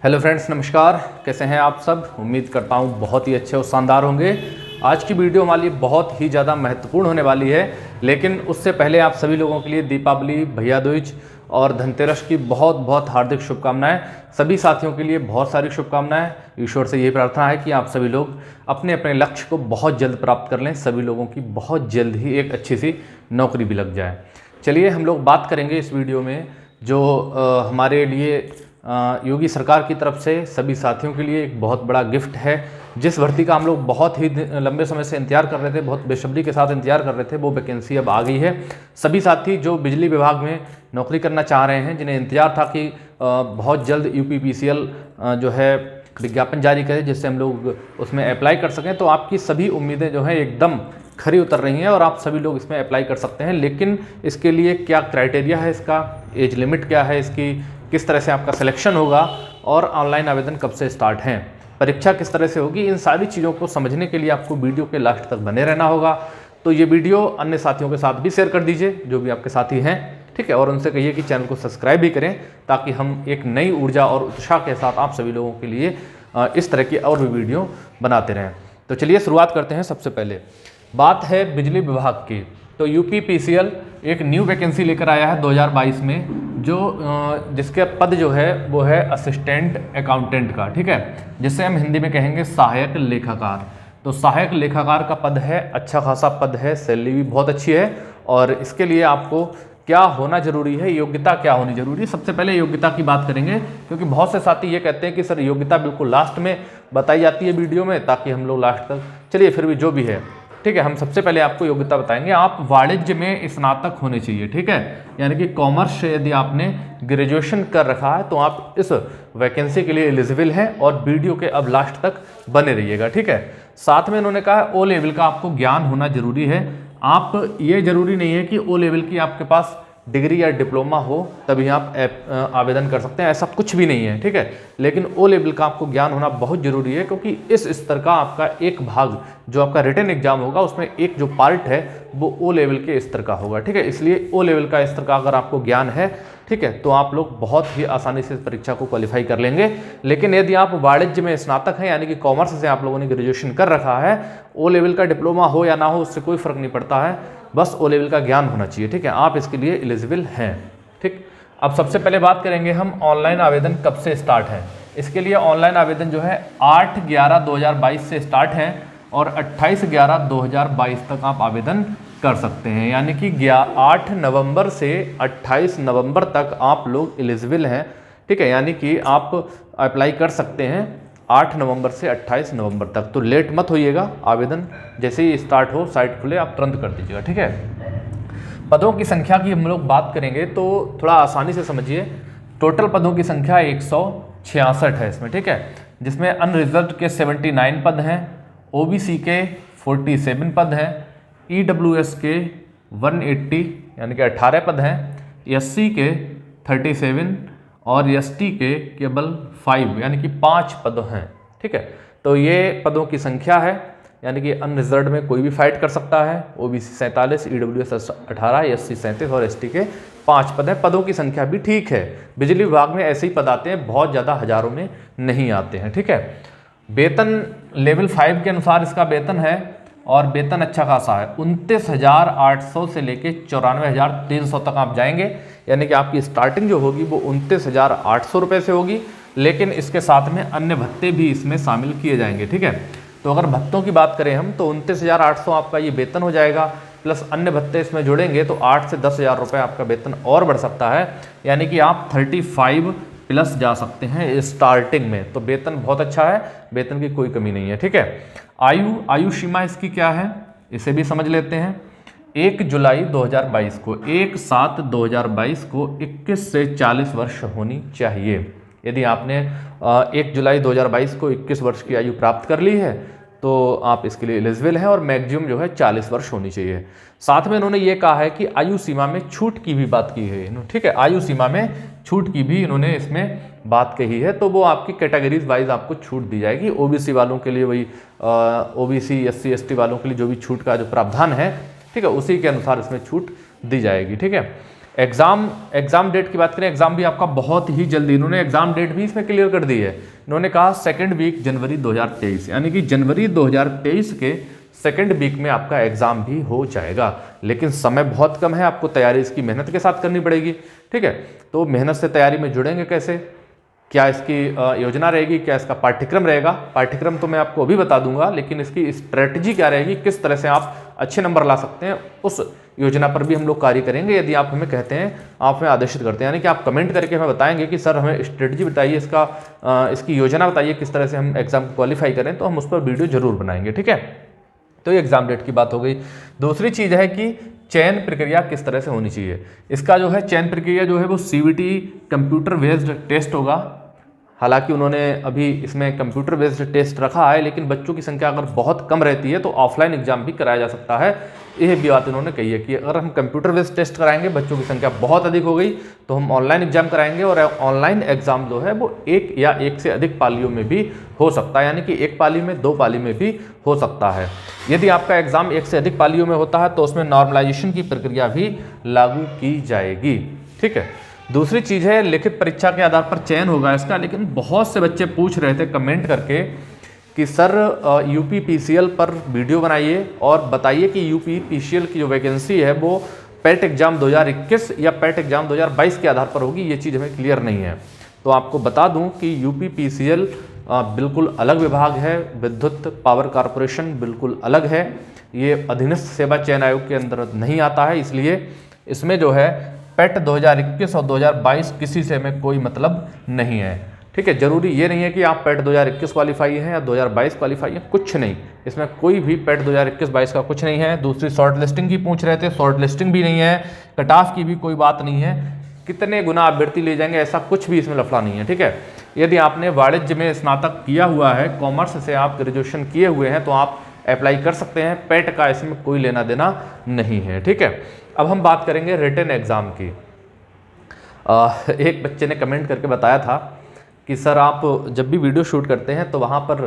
Hello friends, नमस्कार। कैसे हैं आप सब? उम्मीद करता हूं बहुत ही अच्छे और शानदार होंगे। आज की वीडियो हमारे लिए बहुत ही ज़्यादा महत्वपूर्ण होने वाली है, लेकिन उससे पहले आप सभी लोगों के लिए दीपावली, भैया दूज और धनतेरस की बहुत बहुत हार्दिक शुभकामनाएं। सभी साथियों के लिए बहुत सारी शुभकामनाएं। ईश्वर से यही प्रार्थना है कि आप सभी लोग अपने अपने लक्ष्य को बहुत जल्द प्राप्त कर लें। सभी लोगों की बहुत जल्द ही एक अच्छी सी नौकरी भी लग जाए। चलिए हम लोग बात करेंगे इस वीडियो में जो हमारे लिए योगी सरकार की तरफ से सभी साथियों के लिए एक बहुत बड़ा गिफ्ट है। जिस भर्ती का हम लोग बहुत ही लंबे समय से इंतजार कर रहे थे, बहुत बेसब्री के साथ इंतजार कर रहे थे, वो वैकेंसी अब आ गई है। सभी साथी जो बिजली विभाग में नौकरी करना चाह रहे हैं, जिन्हें इंतजार था कि बहुत जल्द यूपीपीसीएल जो है विज्ञापन जारी करे जिससे हम लोग उसमें अप्लाई कर सकें, तो आपकी सभी उम्मीदें जो हैं एकदम खरी उतर रही हैं और आप सभी लोग इसमें अप्लाई कर सकते हैं। लेकिन इसके लिए क्या क्राइटेरिया है, इसका एज लिमिट क्या है, इसकी किस तरह से आपका सिलेक्शन होगा और ऑनलाइन आवेदन कब से स्टार्ट हैं, परीक्षा किस तरह से होगी, इन सारी चीज़ों को समझने के लिए आपको वीडियो के लास्ट तक बने रहना होगा। तो ये वीडियो अन्य साथियों के साथ भी शेयर कर दीजिए जो भी आपके साथी हैं, ठीक है। और उनसे कहिए कि चैनल को सब्सक्राइब भी करें ताकि हम एक नई ऊर्जा और उत्साह के साथ आप सभी लोगों के लिए इस तरह की और भी वीडियो बनाते रहें। तो चलिए शुरुआत करते हैं। सबसे पहले बात है बिजली विभाग की। तो यूपीपीसीएल एक न्यू वैकेंसी लेकर आया है 2022 में, जो जिसके पद जो है वो है असिस्टेंट अकाउंटेंट का, ठीक है, जिसे हम हिंदी में कहेंगे सहायक लेखाकार। तो सहायक लेखाकार का पद है, अच्छा खासा पद है, सैलरी भी बहुत अच्छी है। और इसके लिए आपको क्या होना जरूरी है, योग्यता क्या होनी जरूरी है। सबसे पहले योग्यता की बात करेंगे, क्योंकि बहुत से साथी ये कहते हैं कि सर योग्यता बिल्कुल लास्ट में बताई जाती है वीडियो में, ताकि हम लोग लास्ट तक, चलिए फिर भी जो भी है, ठीक है, हम सबसे पहले आपको योग्यता बताएंगे। आप वाणिज्य में स्नातक होने चाहिए, ठीक है, यानी कि कॉमर्स से यदि आपने ग्रेजुएशन कर रखा है तो आप इस वैकेंसी के लिए एलिजिबल हैं। और वीडियो के अब लास्ट तक बने रहिएगा, ठीक है। साथ में इन्होंने कहा ओ लेवल का आपको ज्ञान होना जरूरी है। आप ये जरूरी नहीं है कि ओ लेवल की आपके पास डिग्री या डिप्लोमा हो तभी आप आवेदन कर सकते हैं, ऐसा कुछ भी नहीं है, ठीक है। लेकिन ओ लेवल का आपको ज्ञान होना बहुत जरूरी है, क्योंकि इस स्तर का आपका एक भाग जो आपका रिटन एग्जाम होगा उसमें एक जो पार्ट है वो ओ लेवल के स्तर का होगा, ठीक है। इसलिए ओ लेवल का स्तर का अगर आपको ज्ञान है, ठीक है, तो आप लोग बहुत ही आसानी से इस परीक्षा को क्वालिफाई कर लेंगे। लेकिन यदि आप वाणिज्य में स्नातक हैं, यानी कि कॉमर्स से आप लोगों ने ग्रेजुएशन कर रखा है, ओ लेवल का डिप्लोमा हो या ना हो उससे कोई फर्क नहीं पड़ता है, बस ओ लेवल का ज्ञान होना चाहिए, ठीक है। आप इसके लिए एलिजिबल हैं, ठीक। अब सबसे पहले बात करेंगे हम ऑनलाइन आवेदन कब से स्टार्ट है। इसके लिए ऑनलाइन आवेदन जो है 8/11/2022 से स्टार्ट है और 28/11/2022 तक आप आवेदन कर सकते हैं, यानी कि 8 नवंबर से 28 नवंबर तक आप लोग एलिजिबल हैं, ठीक है। यानी कि आप अप्लाई कर सकते हैं 8 नवंबर से 28 नवंबर तक। तो लेट मत होइएगा, आवेदन जैसे ही स्टार्ट हो, साइट खुले, आप तुरंत कर दीजिएगा, ठीक है। पदों की संख्या की हम लोग बात करेंगे तो थोड़ा आसानी से समझिए। टोटल पदों की संख्या 166 है इसमें, ठीक है, जिसमें अनरिजर्व्ड के 79 पद हैं, ओबीसी के 47 पद हैं, ईडब्ल्यूएस के 180 यानी कि 18 पद हैं, एससी के 37 और एसटी के केवल 5 यानी कि 5 पद हैं, ठीक है। तो ये पदों की संख्या है, यानी कि अनरिजर्व्ड में कोई भी फाइट कर सकता है। ओबीसी 47, ईडब्ल्यूएस 18, एससी 37 और एसटी के 5 पद हैं। पदों की संख्या भी ठीक है। बिजली विभाग में ऐसे ही पद आते हैं, बहुत ज़्यादा हजारों में नहीं आते हैं, ठीक है। वेतन लेवल 5 के अनुसार इसका वेतन है और वेतन अच्छा खासा है। 29,800 से लेके 94,300 तक आप जाएंगे, यानी कि आपकी स्टार्टिंग जो होगी वो 29,800 रुपये से होगी। लेकिन इसके साथ में अन्य भत्ते भी इसमें शामिल किए जाएंगे, ठीक है। तो अगर भत्तों की बात करें हम तो 29,800 आपका ये वेतन हो जाएगा, प्लस अन्य भत्ते इसमें जोड़ेंगे तो 8 से 10,000 रुपये आपका वेतन और बढ़ सकता है, यानी कि आप 35 प्लस जा सकते हैं स्टार्टिंग में। तो वेतन बहुत अच्छा है, वेतन की कोई कमी नहीं है, ठीक है। आयु सीमा इसकी क्या है, इसे भी समझ लेते हैं। 1 जुलाई 2022 को 1/7/2022 को 21 से 40 वर्ष होनी चाहिए। यदि आपने 1 जुलाई 2022 को 21 वर्ष की आयु प्राप्त कर ली है तो आप इसके लिए एलिजिबल हैं और मैक्सिमम जो है 40 वर्ष होनी चाहिए। साथ में इन्होंने ये कहा है कि आयु सीमा में छूट की भी बात की है, ठीक है। आयु सीमा में छूट की भी इन्होंने इसमें बात कही है, तो वो आपकी कैटेगरीज वाइज आपको छूट दी जाएगी। ओबीसी वालों के लिए वही ओबीसी एससी एसटी वालों के लिए जो भी छूट का जो प्रावधान है, ठीक है, उसी के अनुसार इसमें छूट दी जाएगी, ठीक है। एग्ज़ाम डेट की बात करें, एग्ज़ाम भी आपका बहुत ही जल्दी, इन्होंने एग्ज़ाम डेट भी इसमें क्लियर कर दी है। इन्होंने कहा सेकेंड वीक जनवरी 2023, यानी कि जनवरी 2023 के सेकेंड वीक में आपका एग्ज़ाम भी हो जाएगा। लेकिन समय बहुत कम है, आपको तैयारी इसकी मेहनत के साथ करनी पड़ेगी। ठीक है, तो मेहनत से तैयारी में जुड़ेंगे कैसे, क्या इसकी योजना रहेगी, क्या इसका पाठ्यक्रम रहेगा? पाठ्यक्रम तो मैं आपको अभी बता दूंगा, लेकिन इसकी स्ट्रेटजी क्या रहेगी, किस तरह से आप अच्छे नंबर ला सकते हैं, उस योजना पर भी हम लोग कार्य करेंगे। यदि आप हमें कहते हैं, आप हमें आदेशित करते हैं, यानी कि आप कमेंट करके हमें बताएंगे कि सर हमें स्ट्रेटजी बताइए, इसकी योजना बताइए, किस तरह से हम एग्जाम को क्वालिफाई करें, तो हम उस पर वीडियो जरूर बनाएंगे। ठीक है, तो ये एग्जाम डेट की बात हो गई। दूसरी चीज़ है कि चयन प्रक्रिया किस तरह से होनी चाहिए। इसका जो है चयन प्रक्रिया जो है वो CBT कंप्यूटर बेस्ड टेस्ट होगा। हालांकि उन्होंने अभी इसमें कंप्यूटर बेस्ड टेस्ट रखा है, लेकिन बच्चों की संख्या अगर बहुत कम रहती है तो ऑफलाइन एग्जाम भी कराया जा सकता है। यह भी बात इन्होंने कही है कि अगर हम कंप्यूटर बेस्ड टेस्ट कराएंगे, बच्चों की संख्या बहुत अधिक हो गई, तो हम ऑनलाइन एग्जाम कराएंगे। और ऑनलाइन एग्जाम जो है वो एक या एक से अधिक पालियों में भी हो सकता है, यानी कि एक पाली में, दो पाली में भी हो सकता है। यदि आपका एग्जाम एक से अधिक पालियों में होता है तो उसमें नॉर्मलाइजेशन की प्रक्रिया भी लागू की जाएगी। ठीक है, दूसरी चीज़ है लिखित परीक्षा के आधार पर चयन होगा इसका। लेकिन बहुत से बच्चे पूछ रहे थे कमेंट करके कि सर UPPCL पर वीडियो बनाइए और बताइए कि UPPCL की जो वैकेंसी है वो पेट एग्जाम 2021 या पेट एग्जाम 2022 के आधार पर होगी। ये चीज़ हमें क्लियर नहीं है। तो आपको बता दूं कि UPPCL बिल्कुल अलग विभाग है, विद्युत पावर कॉरपोरेशन बिल्कुल अलग है, ये अधीनस्थ सेवा चयन आयोग के अंदर नहीं आता है। इसलिए इसमें जो है पेट 2021 और 2022 किसी से हमें कोई मतलब नहीं है। ठीक है, जरूरी ये नहीं है कि आप पेट 2021 क्वालिफाई हैं या 2022 क्वालिफाई हैं, कुछ नहीं, इसमें कोई भी पेट 2021-22 का कुछ नहीं है। दूसरी शॉर्ट लिस्टिंग की पूछ रहे थे, शॉर्ट लिस्टिंग भी नहीं है, कट ऑफ की भी कोई बात नहीं है, कितने गुना अभ्यर्थी ले जाएंगे ऐसा कुछ भी इसमें लफड़ा नहीं है। ठीक है, यदि आपने वाणिज्य में स्नातक किया हुआ है, कॉमर्स से आप ग्रेजुएशन किए हुए हैं, तो आप अप्लाई कर सकते हैं। पेट का इसमें कोई लेना देना नहीं है। ठीक है, अब हम बात करेंगे रिटन एग्ज़ाम की। एक बच्चे ने कमेंट करके बताया था कि सर आप जब भी वीडियो शूट करते हैं तो वहाँ पर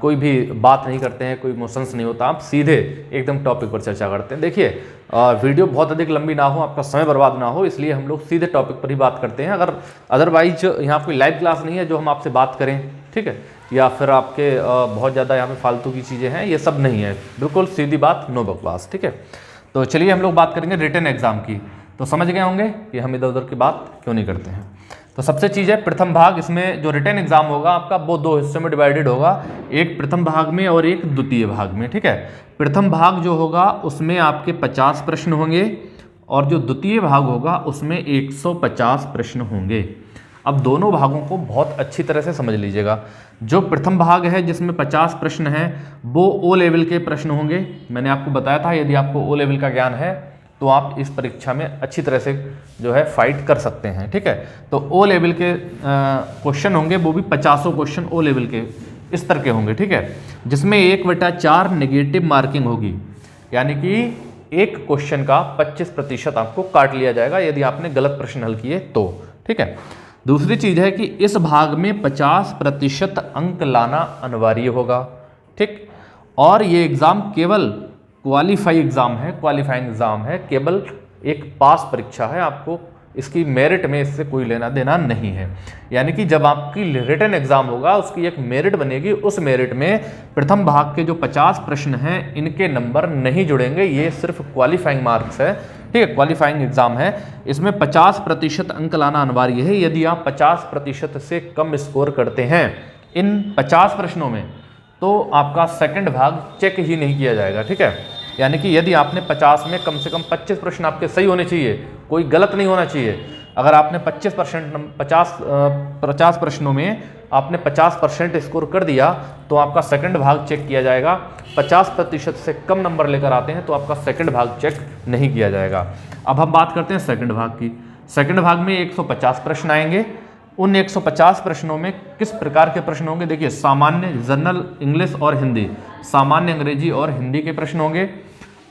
कोई भी बात नहीं करते हैं, कोई इमोशंस नहीं होता, आप सीधे एकदम टॉपिक पर चर्चा करते हैं। देखिए वीडियो बहुत अधिक लंबी ना हो, आपका समय बर्बाद ना हो, इसलिए हम लोग सीधे टॉपिक पर ही बात करते हैं। अगर अदरवाइज यहाँ कोई लाइव क्लास नहीं है जो हम आपसे बात करें, ठीक है, या फिर आपके बहुत ज़्यादा यहाँ पे फालतू की चीज़ें हैं, ये सब नहीं है, बिल्कुल सीधी बात, नो बकवास। ठीक है, तो चलिए हम लोग बात करेंगे रिटन एग्ज़ाम की। तो समझ गए होंगे कि हम इधर उधर की बात क्यों नहीं करते हैं। तो सबसे चीज़ है प्रथम भाग, इसमें जो रिटन एग्जाम होगा आपका वो दो हिस्सों में डिवाइडेड होगा, एक प्रथम भाग में और एक द्वितीय भाग में। ठीक है, प्रथम भाग जो होगा उसमें आपके 50 प्रश्न होंगे और जो द्वितीय भाग होगा उसमें 150 प्रश्न होंगे। अब दोनों भागों को बहुत अच्छी तरह से समझ लीजिएगा। जो प्रथम भाग है जिसमें 50 प्रश्न हैं वो O लेवल के प्रश्न होंगे। मैंने आपको बताया था यदि आपको O लेवल का ज्ञान है तो आप इस परीक्षा में अच्छी तरह से जो है फाइट कर सकते हैं। ठीक है, तो O लेवल के क्वेश्चन होंगे, वो भी 50 क्वेश्चन O लेवल के इस तरह के होंगे। ठीक है, जिसमें 1/4 नेगेटिव मार्किंग होगी, यानी कि एक क्वेश्चन का 25% आपको काट लिया जाएगा यदि आपने गलत प्रश्न हल किए तो। ठीक है, दूसरी चीज़ है कि इस भाग में 50% अंक लाना अनिवार्य होगा। ठीक, और ये एग्ज़ाम केवल क्वालिफाई एग्ज़ाम है, क्वालिफाइंग एग्ज़ाम है, केवल एक पास परीक्षा है, आपको इसकी मेरिट में इससे कोई लेना देना नहीं है। यानी कि जब आपकी रिटन एग्ज़ाम होगा उसकी एक मेरिट बनेगी, उस मेरिट में प्रथम भाग के जो 50 प्रश्न हैं इनके नंबर नहीं जुड़ेंगे, ये सिर्फ क्वालिफाइंग मार्क्स है। ठीक है, क्वालिफाइंग एग्जाम है, इसमें 50% अंक लाना अनिवार्य है। यदि आप 50% से कम स्कोर करते हैं इन 50 प्रश्नों में तो आपका सेकंड भाग चेक ही नहीं किया जाएगा। ठीक है, यानी कि यदि आपने 50 में कम से कम 25 प्रश्न आपके सही होने चाहिए, कोई गलत नहीं होना चाहिए। अगर आपने 50 प्रश्नों में आपने 50% स्कोर कर दिया तो आपका सेकंड भाग चेक किया जाएगा। 50% से कम नंबर लेकर आते हैं तो आपका सेकंड भाग चेक नहीं किया जाएगा। अब हम बात करते हैं सेकंड भाग की। सेकंड भाग में 150 प्रश्न आएंगे। उन 150 प्रश्नों में किस प्रकार के प्रश्न होंगे? देखिए, सामान्य, जनरल इंग्लिश और हिंदी, सामान्य अंग्रेजी और हिंदी के प्रश्न होंगे।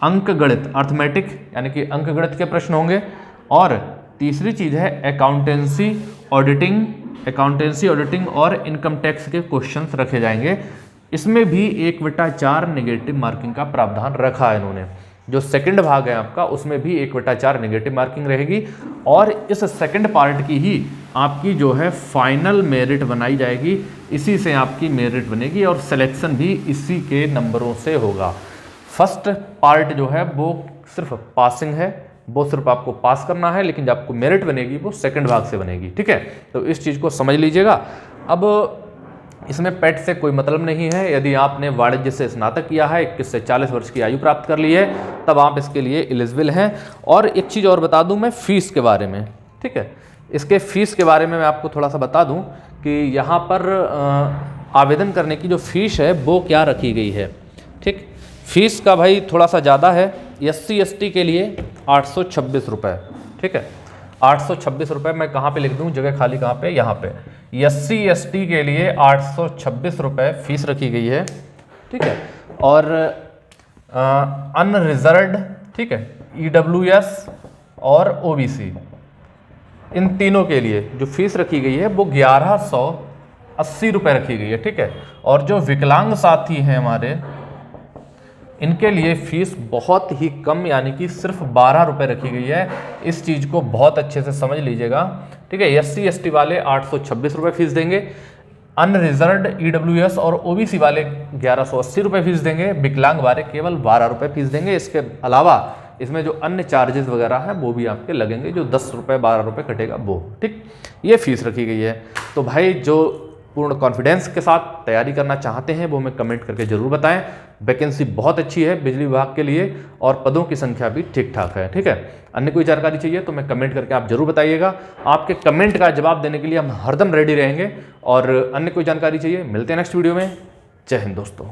अंक गणित, अर्थमेटिक यानी कि अंक गणित के प्रश्न होंगे। और तीसरी चीज़ है अकाउंटेंसी ऑडिटिंग और इनकम टैक्स के क्वेश्चंस रखे जाएंगे। इसमें भी 1/4 नेगेटिव मार्किंग का प्रावधान रखा है इन्होंने। जो सेकंड भाग है आपका उसमें भी 1/4 नेगेटिव मार्किंग रहेगी और इस सेकंड पार्ट की ही आपकी जो है फाइनल मेरिट बनाई जाएगी, इसी से आपकी मेरिट बनेगी और सिलेक्शन भी इसी के नंबरों से होगा। फर्स्ट पार्ट जो है वो सिर्फ पासिंग है, वो सिर्फ आपको पास करना है, लेकिन जब आपको मेरिट बनेगी वो सेकंड भाग से बनेगी, ठीक है। तो इस चीज़ को समझ लीजिएगा। अब इसमें पेट से कोई मतलब नहीं है। यदि आपने वाणिज्य से स्नातक किया है, 21 से 40 वर्ष की आयु प्राप्त कर ली है, तब आप इसके लिए एलिजिबल हैं। और एक चीज़ और बता दूं मैं फीस के बारे में, ठीक है। इसके फीस के बारे में मैं आपको थोड़ा सा बता दूं कि यहाँ पर आवेदन करने की जो फीस है वो क्या रखी गई है, ठीक। फीस का भाई थोड़ा सा ज़्यादा है। SC ST के लिए 826 रुपये, ठीक है। 826 रुपये मैं कहाँ पे लिख दूँ, जगह खाली कहाँ पे, यहाँ पे। SC ST के लिए 826 रुपये फीस रखी गई है, ठीक है। और अनरिजर्व्ड, ठीक है, EWS और OBC, इन तीनों के लिए जो फीस रखी गई है वो 1180 रुपये रखी गई है, ठीक है। और जो विकलांग साथी हैं हमारे, इनके लिए फीस बहुत ही कम यानी कि सिर्फ 12 रुपये रखी गई है। इस चीज़ को बहुत अच्छे से समझ लीजिएगा, ठीक है। SC ST वाले 826 रुपये फीस देंगे, अनरिजर्व्ड EWS और OBC वाले 1180 रुपये फीस देंगे, विकलांग वाले केवल 12 रुपये फीस देंगे। इसके अलावा इसमें जो अन्य चार्जेस वगैरह हैं वो भी आपके लगेंगे, जो 10 रुपये 12 रुपये कटेगा वो, ठीक। ये फीस रखी गई है। तो भाई जो पूर्ण कॉन्फिडेंस के साथ तैयारी करना चाहते हैं वो हमें कमेंट करके जरूर बताएं। वैकेंसी बहुत अच्छी है बिजली विभाग के लिए और पदों की संख्या भी ठीक ठाक है, ठीक है। अन्य कोई जानकारी चाहिए तो मैं कमेंट करके आप जरूर बताइएगा। आपके कमेंट का जवाब देने के लिए हम हरदम रेडी रहेंगे। और अन्य कोई जानकारी चाहिए, मिलते हैं नेक्स्ट वीडियो में। जय हिंद दोस्तों।